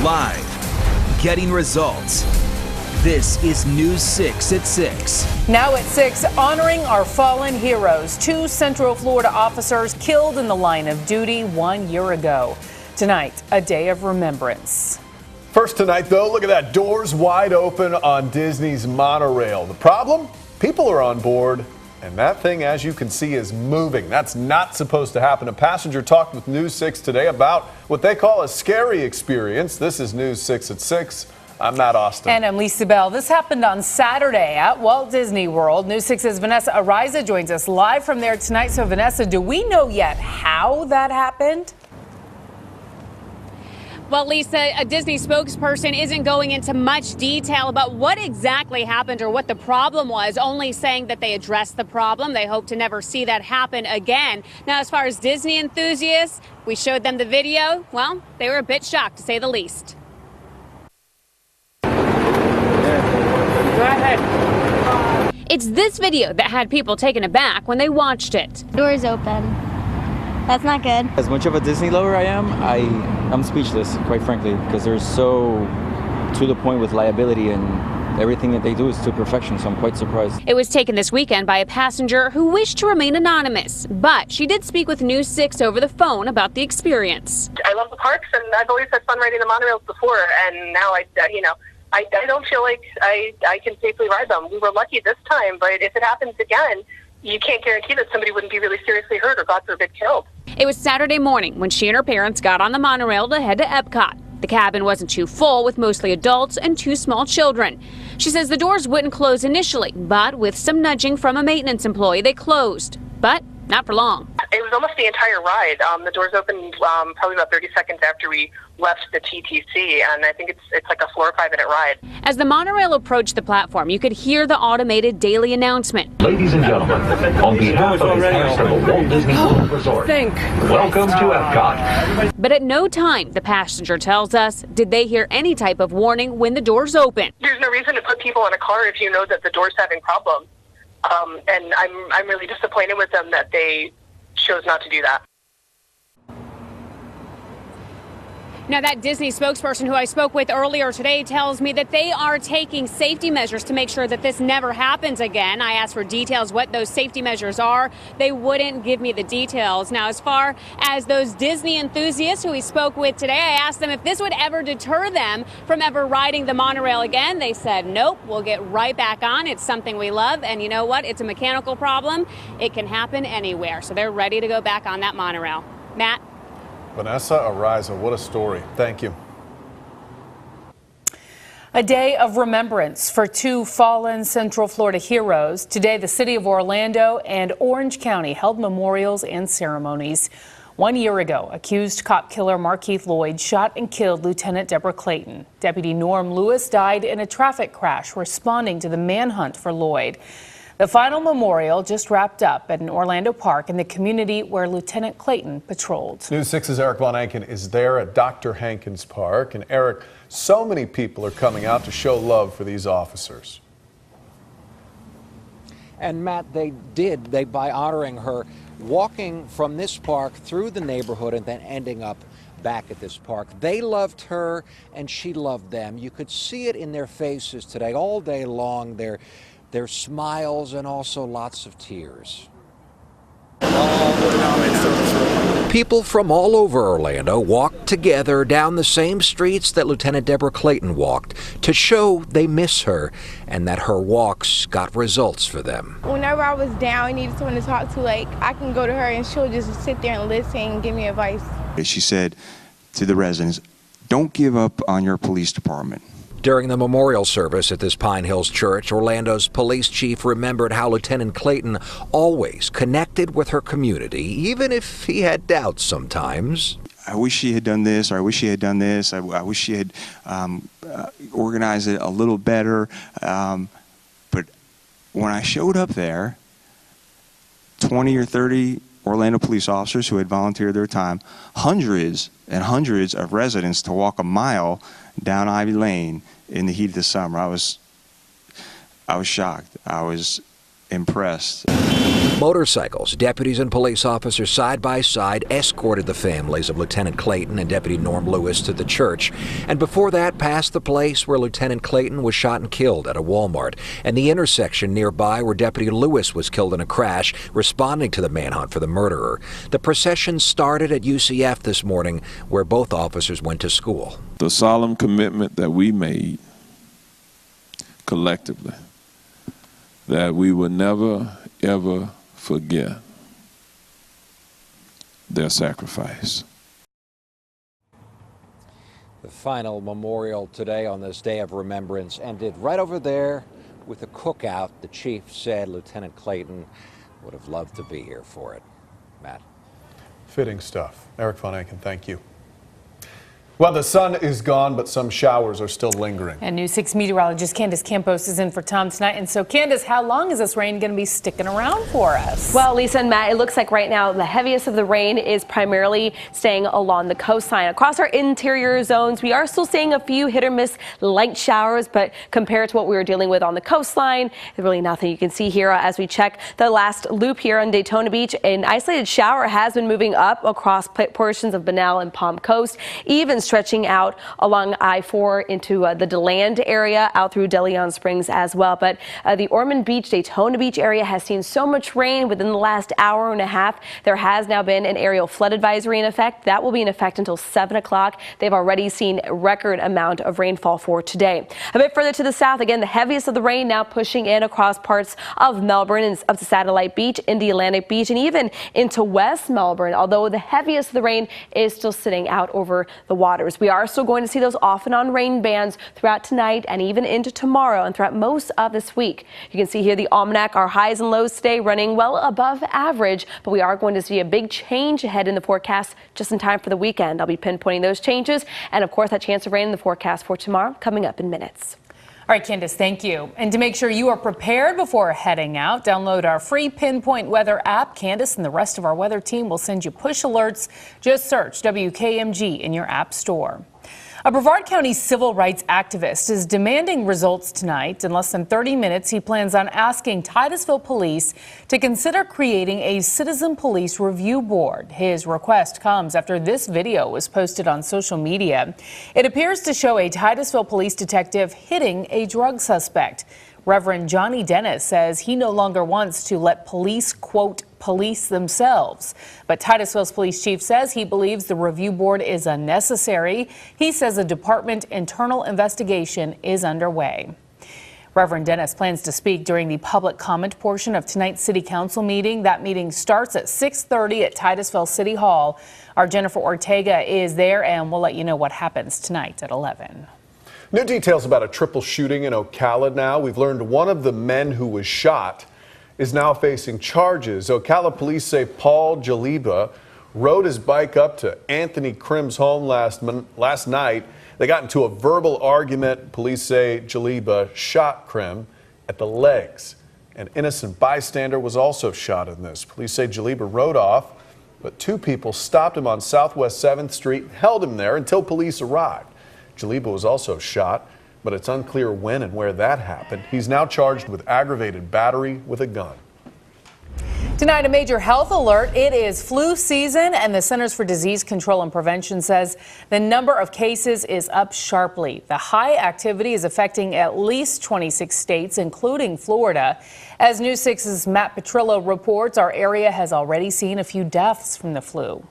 live, getting results. This is News 6 at 6. Now at 6, honoring our fallen heroes. 2 Central Florida officers killed in the line of duty 1 year ago. Tonight, a day of remembrance. First tonight, though, look at that. Doors wide open on Disney's monorail. The problem? People are on board, and that thing, as you can see, is moving. That's not supposed to happen. A passenger talked with News 6 today about what they call a scary experience. This is News 6 at 6. I'm Matt Austin. And I'm Lisa Bell. This happened on Saturday at Walt Disney World. News 6's Vanessa Ariza joins us live from there tonight. So, Vanessa, do we know yet how that happened? Well, Lisa, a Disney spokesperson isn't going into much detail about what exactly happened or what the problem was, only saying that they addressed the problem. They hope to never see that happen again. Now, as far as Disney enthusiasts, we showed them the video. Well, they were a bit shocked, to say the least. Go ahead. It's this video that had people taken aback when they watched it. Doors open. That's not good. As much of a Disney lover I am, I'm speechless, quite frankly, because they're so to the point with liability, and everything that they do is to perfection, so I'm quite surprised. It was taken this weekend by a passenger who wished to remain anonymous, but she did speak with News 6 over the phone about the experience. I love the parks, and I've always had fun riding the monorails before, and now I don't feel like I can safely ride them. We were lucky this time, but if it happens again, you can't guarantee that somebody wouldn't be really seriously hurt or, God forbid, killed. It was Saturday morning when she and her parents got on the monorail to head to Epcot. The cabin wasn't too full, with mostly adults and 2 small children. She says the doors wouldn't close initially, but with some nudging from a maintenance employee, they closed. But not for long. It was almost the entire ride. The doors opened probably about 30 seconds after we left the TTC, and I think it's like a 4 or 5 minute ride. As the monorail approached the platform, you could hear the automated daily announcement. Ladies and gentlemen, on behalf of the cast of the Walt Disney World Resort, welcome to Epcot. But at no time, the passenger tells us, did they hear any type of warning when the doors opened. There's no reason to put people in a car if you know that the door's having problems. And I'm really disappointed with them that they chose not to do that. Now, that Disney spokesperson who I spoke with earlier today tells me that they are taking safety measures to make sure that this never happens again. I asked for details what those safety measures are. They wouldn't give me the details. Now, as far as those Disney enthusiasts who we spoke with today, I asked them if this would ever deter them from ever riding the monorail again. They said, nope, we'll get right back on. It's something we love. And you know what? It's a mechanical problem. It can happen anywhere. So they're ready to go back on that monorail. Matt? Vanessa Ariza, what a story. Thank you. A day of remembrance for 2 fallen Central Florida heroes. Today, the city of Orlando and Orange County held memorials and ceremonies. 1 year ago, accused cop killer Markeith Lloyd shot and killed Lieutenant Deborah Clayton. Deputy Norm Lewis died in a traffic crash responding to the manhunt for Lloyd. The final memorial just wrapped up at an Orlando park in the community where Lieutenant Clayton patrolled. News 6's Eric Von Anken is there at Dr. Hankins Park. And Eric, so many people are coming out to show love for these officers. And Matt, they by honoring her, walking from this park through the neighborhood and then ending up back at this park. They loved her and she loved them. You could see it in their faces today all day long. Their smiles and also lots of tears. People from all over Orlando walked together down the same streets that Lieutenant Deborah Clayton walked to show they miss her and that her walks got results for them. Whenever I was down and needed someone to talk to, I can go to her and she'll just sit there and listen and give me advice. She said to the residents, don't give up on your police department. During the memorial service at this Pine Hills church, Orlando's police chief remembered how Lieutenant Clayton always connected with her community, even if he had doubts sometimes. I wish she had done this, or I wish she had done this. I wish she had organized it a little better. But when I showed up there, 20 or 30 Orlando police officers who had volunteered their time, hundreds and hundreds of residents to walk a mile down Ivy Lane in the heat of the summer. I was shocked. I was impressed. Motorcycles, deputies and police officers side by side escorted the families of Lieutenant Clayton and Deputy Norm Lewis to the church. And before that, past the place where Lieutenant Clayton was shot and killed at a Walmart, and the intersection nearby where Deputy Lewis was killed in a crash, responding to the manhunt for the murderer. The procession started at UCF this morning, where both officers went to school. The solemn commitment that we made collectively, that we would never, ever forget their sacrifice. The final memorial today on this day of remembrance ended right over there with a cookout. The chief said Lieutenant Clayton would have loved to be here for it. Matt. Fitting stuff. Eric Von Anken, thank you. Well, the sun is gone, but some showers are still lingering. And News 6 meteorologist Candace Campos is in for Tom tonight. And so, Candace, how long is this rain going to be sticking around for us? Well, Lisa and Matt, it looks like right now the heaviest of the rain is primarily staying along the coastline. Across our interior zones, we are still seeing a few hit or miss light showers, but compared to what we were dealing with on the coastline, there's really nothing. You can see here as we check the last loop here on Daytona Beach, an isolated shower has been moving up across portions of Bunnell and Palm Coast, even stretching out along I-4 into the DeLand area, out through De Leon Springs as well. But the Ormond Beach, Daytona Beach area has seen so much rain within the last hour and a half. There has now been an aerial flood advisory in effect. That will be in effect until 7 o'clock. They've already seen a record amount of rainfall for today. A bit further to the south, again, the heaviest of the rain now pushing in across parts of Melbourne and up to Satellite Beach, into Atlantic Beach, and even into West Melbourne, although the heaviest of the rain is still sitting out over the waters. We are still going to see those off and on rain bands throughout tonight and even into tomorrow and throughout most of this week. You can see here the almanac, our highs and lows today running well above average, but we are going to see a big change ahead in the forecast just in time for the weekend. I'll be pinpointing those changes and, of course, that chance of rain in the forecast for tomorrow coming up in minutes. All right, Candace, thank you. And to make sure you are prepared before heading out, download our free Pinpoint Weather app. Candace and the rest of our weather team will send you push alerts. Just search WKMG in your app store. A Brevard County civil rights activist is demanding results tonight. In less than 30 minutes, he plans on asking Titusville Police to consider creating a citizen police review board. His request comes after this video was posted on social media. It appears to show a Titusville police detective hitting a drug suspect. Reverend Johnny Dennis says he no longer wants to let police, quote, police themselves. But Titusville's police chief says he believes the review board is unnecessary. He says a department internal investigation is underway. Reverend Dennis plans to speak during the public comment portion of tonight's city council meeting. That meeting starts at 6:30 at Titusville City Hall. Our Jennifer Ortega is there, and we'll let you know what happens tonight at 11. New details about a triple shooting in Ocala now. We've learned one of the men who was shot is now facing charges. Ocala police say Paul Jaliba rode his bike up to Anthony Krim's home last night. They got into a verbal argument. Police say Jaliba shot Krim at the legs. An innocent bystander was also shot in this. Police say Jaliba rode off, but two people stopped him on Southwest 7th Street and held him there until police arrived. Jaliba was also shot, but it's unclear when and where that happened. He's now charged with aggravated battery with a gun. Tonight, a major health alert. It is flu season, and the Centers for Disease Control and Prevention says the number of cases is up sharply. The high activity is affecting at least 26 states, including Florida. As News 6's Matt Petrillo reports, our area has already seen a few deaths from the flu.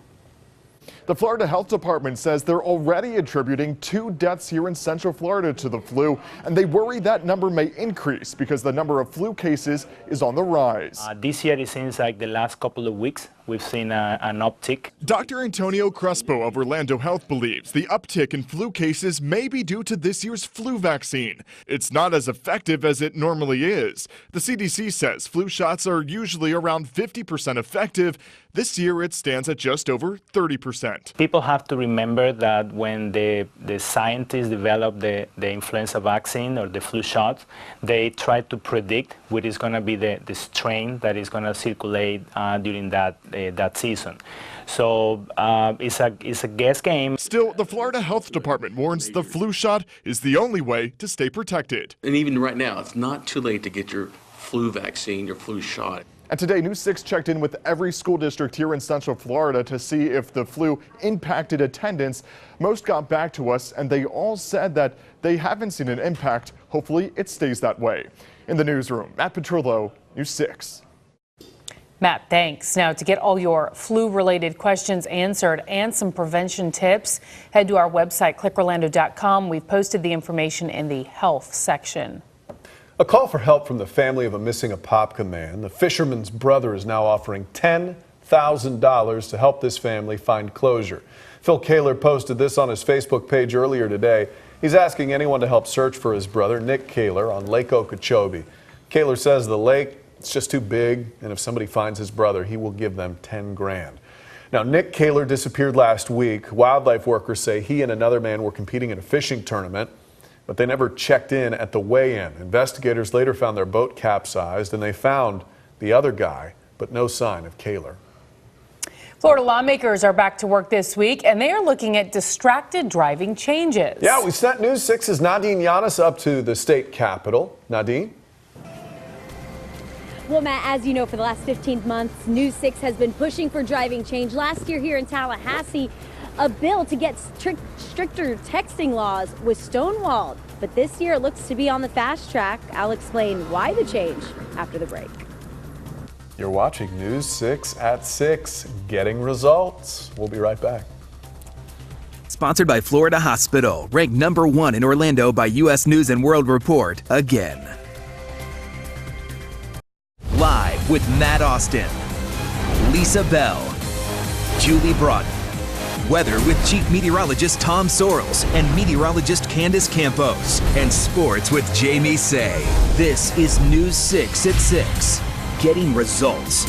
The Florida Health Department says they're already attributing 2 deaths here in Central Florida to the flu, and they worry that number may increase because the number of flu cases is on the rise. This year, it seems like the last couple of weeks, we've seen an uptick. Dr. Antonio Crespo of Orlando Health believes the uptick in flu cases may be due to this year's flu vaccine. It's not as effective as it normally is. The CDC says flu shots are usually around 50% effective. This year, it stands at just over 30%. People have to remember that when the scientists develop the influenza vaccine or the flu shot, they try to predict what is going to be the strain that is going to circulate during that season. So it's a guess game. Still, the Florida Health Department warns the flu shot is the only way to stay protected. And even right now, it's not too late to get your flu vaccine, your flu shot. And today, News 6 checked in with every school district here in Central Florida to see if the flu impacted attendance. Most got back to us, and they all said that they haven't seen an impact. Hopefully, it stays that way. In the newsroom, Matt Petrillo, News 6. Matt, thanks. Now, to get all your flu-related questions answered and some prevention tips, head to our website, clickorlando.com. We've posted the information in the health section. A call for help from the family of a missing Apopka man. The fisherman's brother is now offering $10,000 to help this family find closure. Phil Kaler posted this on his Facebook page earlier today. He's asking anyone to help search for his brother, Nick Kaler, on Lake Okeechobee. Kaler says the lake, it's just too big, and if somebody finds his brother, he will give them 10 grand. Now, Nick Kaler disappeared last week. Wildlife workers say he and another man were competing in a fishing tournament, but they never checked in at the weigh-in. Investigators later found their boat capsized, and they found the other guy, but no sign of Kaler. Florida lawmakers are back to work this week, and they are looking at distracted driving changes. Yeah, we sent News 6's Nadine Yanis up to the state capitol. Nadine? Well, Matt, as you know, for the last 15 months, News 6 has been pushing for driving change. Last year here in Tallahassee, a bill to get stricter texting laws was stonewalled. But this year it looks to be on the fast track. I'll explain why the change after the break. You're watching News 6 at 6, getting results. We'll be right back. Sponsored by Florida Hospital, ranked #1 in Orlando by U.S. News and World Report again. Live with Matt Austin, Lisa Bell, Julie Broughton. Weather with Chief Meteorologist Tom Sorrells and Meteorologist Candace Campos. And sports with Jamie Say. This is News 6 at 6, getting results.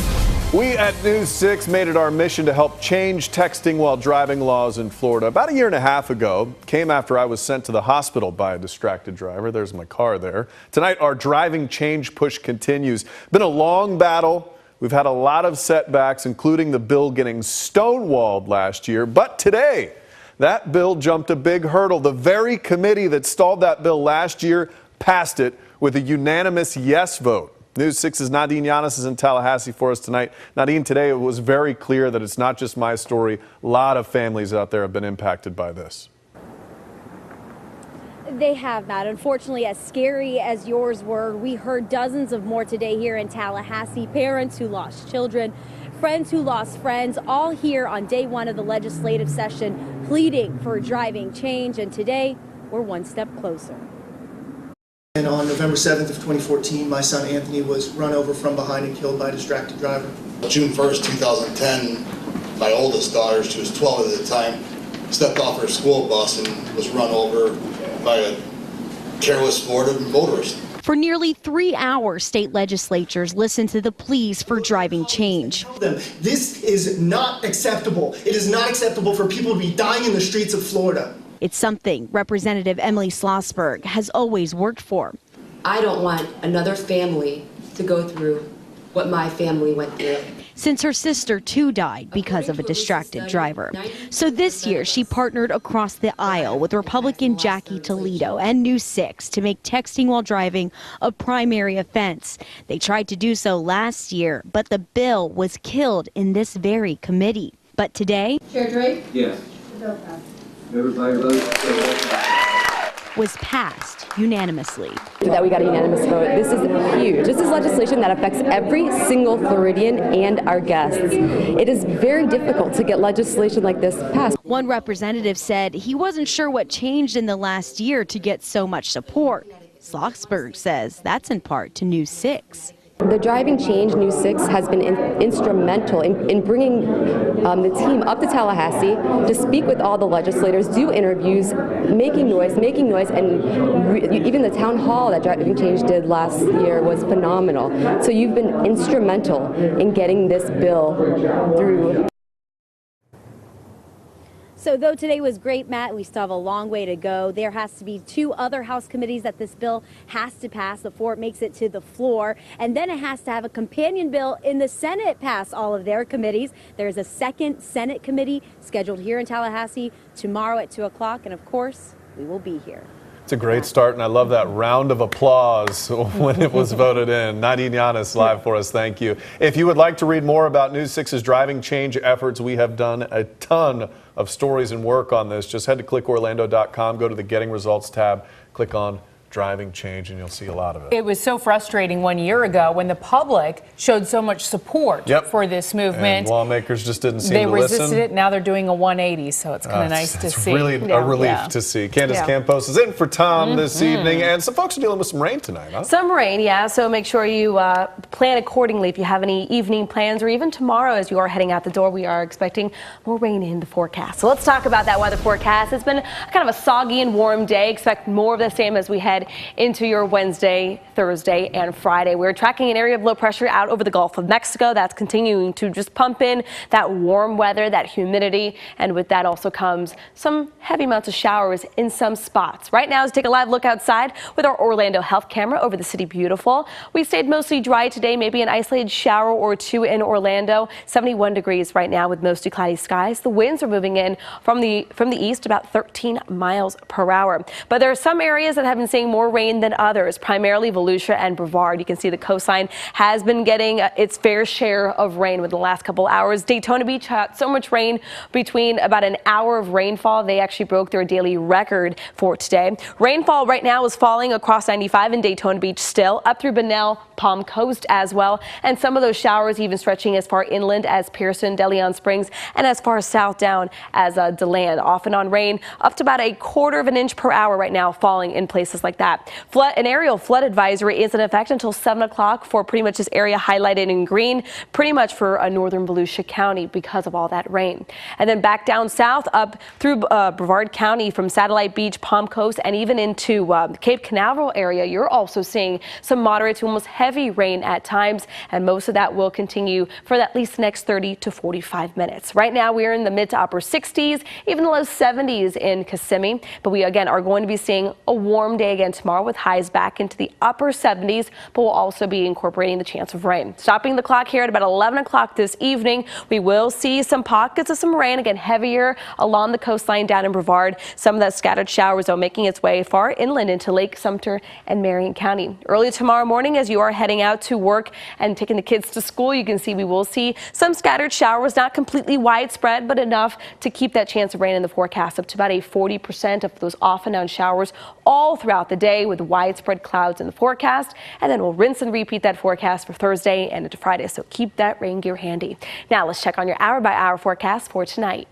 We at News 6 made it our mission to help change texting while driving laws in Florida. About a year and a half ago, came after I was sent to the hospital by a distracted driver. There's my car there. Tonight, our driving change push continues. Been a long battle. We've had a lot of setbacks, including the bill getting stonewalled last year. But today, that bill jumped a big hurdle. The very committee that stalled that bill last year passed it with a unanimous yes vote. News 6's Nadine Yanis is in Tallahassee for us tonight. Nadine, today it was very clear that it's not just my story. A lot of families out there have been impacted by this. They have, Matt. Unfortunately, as scary as yours were, we heard dozens of more today here in Tallahassee. Parents who lost children, friends who lost friends, all here on day one of the legislative session pleading for driving change. And today, we're one step closer. And on November 7th of 2014, my son Anthony was run over from behind and killed by a distracted driver. June 1st, 2010, my oldest daughter, she was 12 at the time, stepped off her school bus and was run over by a careless motorist. For nearly 3 hours, state legislatures listened to the pleas for driving change. This is not acceptable. It is not acceptable for people to be dying in the streets of Florida. It's something Representative Emily Schlossberg has always worked for. I don't want another family to go through what my family went through. Since her sister too died because of a distracted driver. So this year she partnered across the aisle with Republican Jackie Toledo and News 6 to make texting while driving a primary offense. They tried to do so last year, but the bill was killed in this very committee. But today, Chair Drake? Yes. Everybody was passed unanimously. That we got a unanimous vote. This is huge. This is legislation that affects every single Floridian and our guests. It is very difficult to get legislation like this passed. One representative said he wasn't sure what changed in the last year to get so much support. Schlossberg says that's in part to News 6. The driving change, News 6, has been instrumental in bringing the team up to Tallahassee to speak with all the legislators, do interviews, making noise, and even the town hall that driving change did last year was phenomenal. So you've been instrumental in getting this bill through. So though today was great, Matt, we still have a long way to go. There has to be 2 other House committees that this bill has to pass before it makes it to the floor. And then it has to have a companion bill in the Senate pass all of their committees. There's a second Senate committee scheduled here in Tallahassee tomorrow at 2 o'clock. And of course, we will be here. It's a great start, and I love that round of applause when it was voted in. Nadine Yanis live for us. Thank you. If you would like to read more about News 6's driving change efforts, we have done a ton of stories and work on this. Just head to clickorlando.com, go to the Getting Results tab, click on driving change, and you'll see a lot of it. It was so frustrating 1 year ago when the public showed so much support for this movement. And lawmakers just didn't seem they to resisted listen. it. Now they're doing a 180, so it's kind of nice to see. It's really a relief to see. Candace Campos is in for Tom this evening, and some folks are dealing with some rain tonight, huh? Some rain, yeah, so make sure you plan accordingly if you have any evening plans, or even tomorrow as you are heading out the door. We are expecting more rain in the forecast. So let's talk about that weather forecast. It's been kind of a soggy and warm day. Expect more of the same as we head into your Wednesday, Thursday, and Friday. We're tracking an area of low pressure out over the Gulf of Mexico that's continuing to just pump in that warm weather, that humidity, and with that also comes some heavy amounts of showers in some spots. Right now, let's take a live look outside with our Orlando Health camera over the City Beautiful. We stayed mostly dry today, maybe an isolated shower or two in Orlando. 71 degrees right now with mostly cloudy skies. The winds are moving in from the east about 13 miles per hour. But there are some areas that have been seeing more rain than others, primarily Volusia and Brevard. You can see the coastline has been getting its fair share of rain with the last couple hours. Daytona Beach had so much rain, between about an hour of rainfall. They actually broke their daily record for today. Rainfall right now is falling across 95 in Daytona Beach still, up through Bunnell, Palm Coast as well, and some of those showers even stretching as far inland as Pearson, De Leon Springs, and as far south down as DeLand. Off and on rain up to about 1/4 of an inch per hour right now falling in places like that. An aerial flood advisory is in effect until 7 o'clock for pretty much this area highlighted in green, pretty much for northern Volusia County because of all that rain. And then back down south up through Brevard County from Satellite Beach, Palm Coast, and even into Cape Canaveral area, you're also seeing some moderate to almost heavy rain at times, and most of that will continue for at least the next 30 to 45 minutes. Right now we're in the mid to upper 60s, even the low 70s in Kissimmee, but we again are going to be seeing a warm day again tomorrow with highs back into the upper 70s, but we'll also be incorporating the chance of rain. Stopping the clock here at about 11 o'clock this evening, we will see some pockets of some rain, again heavier along the coastline down in Brevard. Some of that scattered showers though making its way far inland into Lake Sumter and Marion County. Early tomorrow morning as you are heading out to work and taking the kids to school, you can see we will see some scattered showers, not completely widespread, but enough to keep that chance of rain in the forecast up to about a 40% of those off and on showers all throughout the day with widespread clouds in the forecast. And then we'll rinse and repeat that forecast for Thursday and into Friday, so keep that rain gear handy. Now let's check on your hour-by-hour forecast for tonight.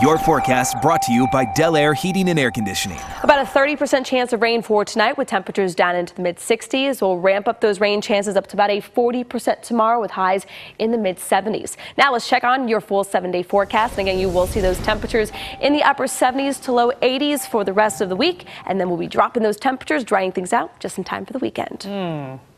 Your forecast brought to you by Del Air Heating and Air Conditioning. About a 30% chance of rain for tonight with temperatures down into the mid-60s. We'll ramp up those rain chances up to about a 40% tomorrow with highs in the mid-70s. Now let's check on your full 7-day forecast. And again, you will see those temperatures in the upper 70s to low 80s for the rest of the week. And then we'll be dropping those temperatures, drying things out just in time for the weekend.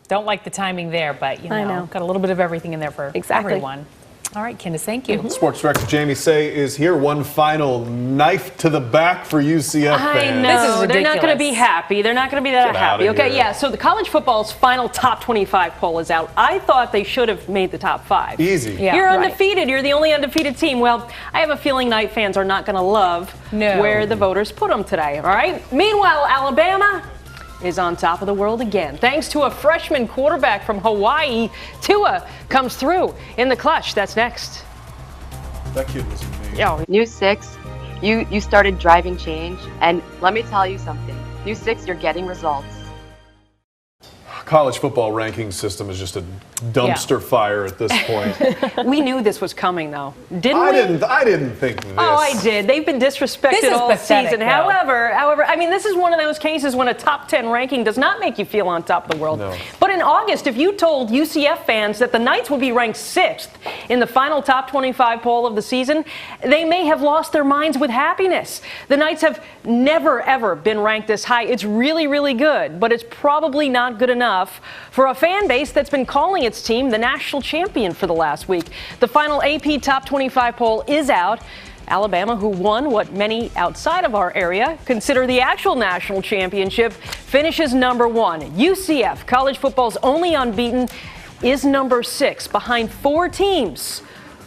Don't like the timing there, but you know, got a little bit of everything in there for everyone. All right, Candace, thank you. Sports Director Jamie Say is here. One final knife to the back for UCF fans. I know. They're not going to be happy. They're not going to be that happy. Okay, yeah. So the college football's final top 25 poll is out. I thought they should have made the top 5. Easy. Yeah, you're undefeated. You're the only undefeated team. Well, I have a feeling Knight fans are not going to love where the voters put them today. All right. Meanwhile, Alabama is on top of the world again. Thanks to a freshman quarterback from Hawaii, Tua comes through in the clutch. That's next. That kid was amazing. Yo, News 6, you started driving change, and let me tell you something. News 6, you're getting results. College football ranking system is just a dumpster fire at this point. We knew this was coming, though, didn't we? I didn't think this. Oh, I did. They've been disrespected all season. However, I mean, this is one of those cases when a top 10 ranking does not make you feel on top of the world. No. But in August, if you told UCF fans that the Knights would be ranked 6th in the final top 25 poll of the season, they may have lost their minds with happiness. The Knights have never, ever been ranked this high. It's really, really good, but it's probably not good enough for a fan base that's been calling its team the national champion for the last week. The final AP Top 25 poll is out. Alabama, who won what many outside of our area consider the actual national championship, finishes number 1. UCF, college football's only unbeaten, is number 6 behind 4 teams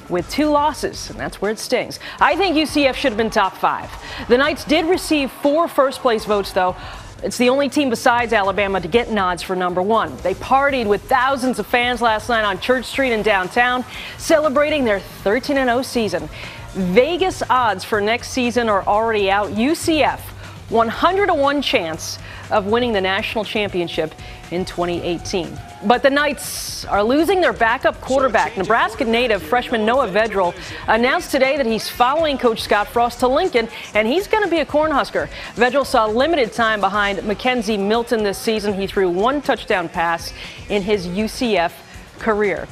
with 2 losses, and that's where it stings. I think UCF should have been top 5. The Knights did receive 4 first-place votes, though. It's the only team besides Alabama to get nods for number 1. They partied with thousands of fans last night on Church Street in downtown, celebrating their 13-0 season. Vegas odds for next season are already out. UCF, 100-1 chance of winning the national championship in 2018. But the Knights are losing their backup quarterback. Nebraska native freshman Noah Vedral announced today that he's following Coach Scott Frost to Lincoln, and he's going to be a Cornhusker. Vedral saw limited time behind Mackenzie Milton this season. He threw 1 touchdown pass in his UCF career.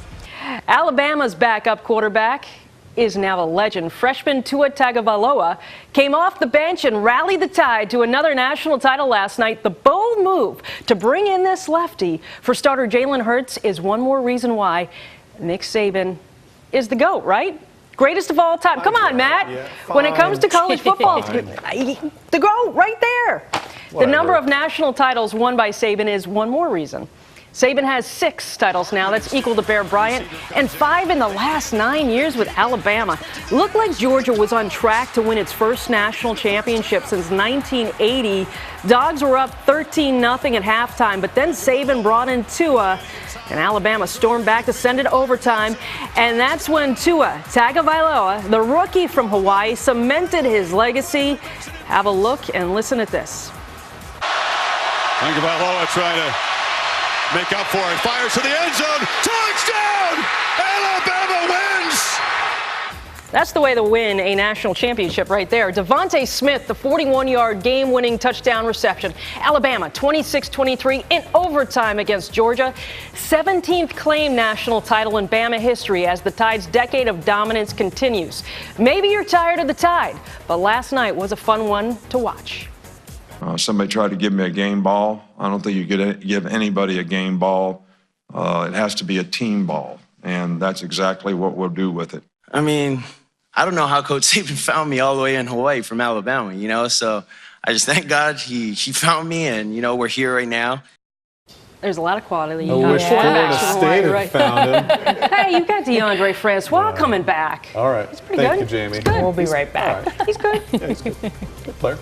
Alabama's backup quarterback is now a legend. Freshman Tua Tagovailoa came off the bench and rallied the Tide to another national title last night. The bold move to bring in this lefty for starter Jalen Hurts is one more reason why Nick Saban is the GOAT, right? Greatest of all time. Come on, Matt. Yeah, when it comes to college football, the GOAT right there. Whatever. The number of national titles won by Saban is one more reason. Saban has 6 titles now. That's equal to Bear Bryant, and 5 in the last 9 years with Alabama. Looked like Georgia was on track to win its first national championship since 1980. Dogs were up 13-0 at halftime, but then Saban brought in Tua, and Alabama stormed back to send it overtime. And that's when Tua Tagovailoa, the rookie from Hawaii, cemented his legacy. Have a look and listen at this. Tagovailoa trying to make up for it. Fires to the end zone. Touchdown! Alabama wins! That's the way to win a national championship right there. Devontae Smith, the 41-yard game-winning touchdown reception. Alabama 26-23 in overtime against Georgia. 17th claim national title in Bama history as the Tide's decade of dominance continues. Maybe you're tired of the Tide, but last night was a fun one to watch. Somebody tried to give me a game ball. I don't think you could give anybody a game ball. It has to be a team ball, and that's exactly what we'll do with it. I mean, I don't know how Coach Saban found me all the way in Hawaii from Alabama, you know, so I just thank God he found me, and, you know, we're here right now. There's a lot of quality. I wish Florida State had found him. Hey, you've got DeAndre Francois coming back. All right. He's pretty Thank good. you, Jamie. We'll be right back. Right. He's good. Yeah, he's good. Good player.